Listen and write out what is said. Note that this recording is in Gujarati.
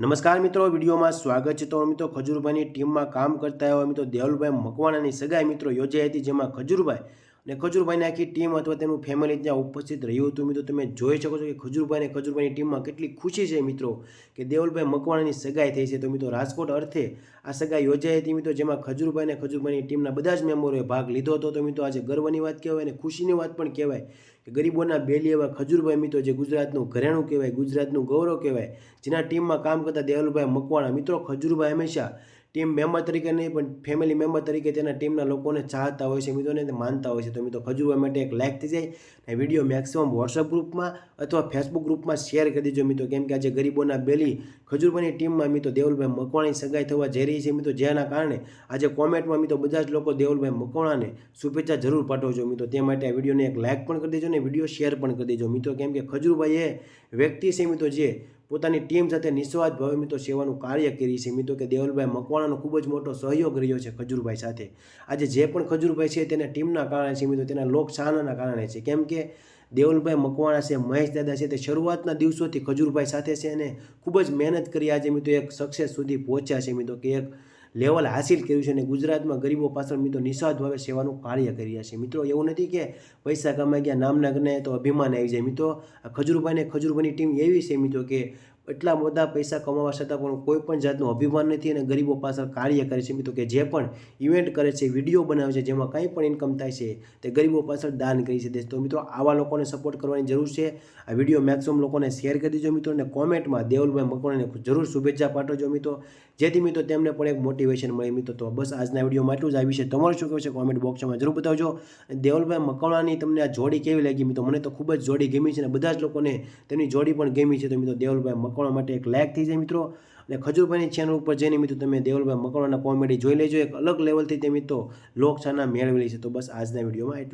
નમસ્કાર મિત્રો, વિડીયોમાં સ્વાગત છે। તો મિત્રો ખજૂરભાઈની ટીમમાં કામ કરતા એવા મિત્રો દેવલભાઈ મકવાણાની સગાઈ મિત્રો યોજાઈ હતી, જેમાં ખજૂરભાઈ અને ખજૂરભાઈની આખી ટીમ અથવા તેનું ફેમિલી ત્યાં ઉપસ્થિત રહ્યું હતું। મિત્રો તમે જોઈ શકો છો કે ખજૂરભાઈની ટીમમાં કેટલી ખુશી છે મિત્રો કે દેવલભાઈ મકવાણાની સગાઈ થઈ છે। તો મિત્રો રાજકોટ અર્થે આ સગાઈ યોજાઈ હતી મિત્રો, જેમાં ખજૂરભાઈ અને ખજૂરભાઈની ટીમના બધા જ મેમ્બરોએ ભાગ લીધો હતો। તો મિત્રો આજે ગર્વની વાત કહેવાય અને ખુશીની વાત પણ કહેવાય કે ગરીબોના બેલી એવા ખજૂરભાઈ મિત્રો, જે ગુજરાતનું ઘરેણું કહેવાય, ગુજરાતનું ગૌરવ કહેવાય, જેના ટીમમાં કામ કરતા દેવલભાઈ મકવાણા મિત્રો, ખજૂરભાઈ હંમેશા ટીમ મેમ્બર તરીકે નહીં પણ ફેમિલી મેમ્બર તરીકે તેના ટીમના લોકોને ચાહતા હોય છે મિત્રોને, માનતા હોય છે। તો મિત્રો ખજૂરભાઈ માટે એક લાઇક થઈ જાય અને વિડીયો મેક્સિમમ વોટ્સઅપ ગ્રુપમાં અથવા ફેસબુક ગ્રુપમાં શેર કરી દેજો મિત્રો, કેમ કે આજે ગરીબોના બેલી ખજૂરભાઈની ટીમમાં મિત્રો દેવલભાઈ મકવાણાની સગાઈ થવા જઈ રહી છે મિત્રો, જેના કારણે આજે કોમેન્ટમાં મિત્રો બધા જ લોકો દેવલભાઈ મકવાણાને શુભેચ્છા જરૂર પાઠવજો મિત્રો। તે માટે આ વિડીયોને એક લાઇક પણ કરી દેજો અને વિડીયો શેર પણ કરી દેજો મિત્રો, કેમ કે ખજૂરભાઈ એ વ્યક્તિ છે મિત્રો જે પોતાની ટીમ સાથે નિસ્વાર્થ ભાવે મિત્રો સેવાનું કાર્ય કરી છે મિત્રો, કે દેવલભાઈ મકવાણાનો ખૂબ જ મોટો સહયોગ રહ્યો છે ખજૂરભાઈ સાથે। આજે જે પણ ખજૂરભાઈ છે તેના ટીમના કારણે છે મિત્રો, તેના લોકચાહનાના કારણે છે, કેમ કે દેવલભાઈ મકવાણા છે, મહેશ દાદા છે, તે શરૂઆતના દિવસોથી ખજૂરભાઈ સાથે છે અને ખૂબ જ મહેનત કરી આજે મિત્રો એક સક્સેસ સુધી પહોંચ્યા છે મિત્રો, કે એક લેવલ હાસિલ કર્યું છે અને ગુજરાતમાં ગરીબો પાછળ મિત્રો નિસ્વાર્થ ભાવે સેવાનું કાર્ય કર્યા છે મિત્રો। એવું નથી કે પૈસા કમાઈ ગયા નામના ગણાય તો અભિમાન આવી જાય મિત્રો। આ ખજૂરભાઈની ટીમ એવી છે મિત્રો કે એટલા બધા પૈસા કમાવા છતાં પણ કોઈ પણ જાતનું અભિમાન નથી અને ગરીબો પાછળ કાર્ય કરે છે મિત્રો, કે જે પણ ઇવેન્ટ કરે છે, વિડીયો બનાવે છે, જેમાં કંઈ પણ ઇન્કમ થાય છે તે ગરીબો પાછળ દાન કરી છે। તો મિત્રો આવા લોકોને સપોર્ટ કરવાની જરૂર છે। આ વિડીયો મેક્સિમમ લોકોને શેર કરી દેજો મિત્રો અને કોમેન્ટમાં દેવલભાઈ મકવાણાને જરૂર શુભેચ્છા પાઠવજો મિત્રો, જેથી મિત્રો તેમને પણ એક મોટિવેશન મળે મિત્રો। તો બસ આજના વિડીયોમાં એટલું જ। આ વિશે તમારું શું કહેવું છે કોમેન્ટ બોક્સમાં જરૂર બતાવજો। દેવલભાઈ મકવાણાની તમને આ જોડી કેવી લાગી મિત્રો? મને તો ખૂબ જ જોડી ગમી છે અને બધા જ લોકોને તેમની જોડી પણ ગમી છે। તો મિત્રો દેવલભાઈ મકવાણા માટે એક લાઇક થઈ જાય મિત્રો, અને ખજૂરભાઈની ચેનલ ઉપર જઈને મિત્રો તમે દેવલભાઈ મકવાણાના કોમેડી જોઈ લેજો, એક અલગ લેવલથી તે મિત્રો લોકચાહના મેળવેલી છે। તો બસ આજના વિડીયોમાં એટલું।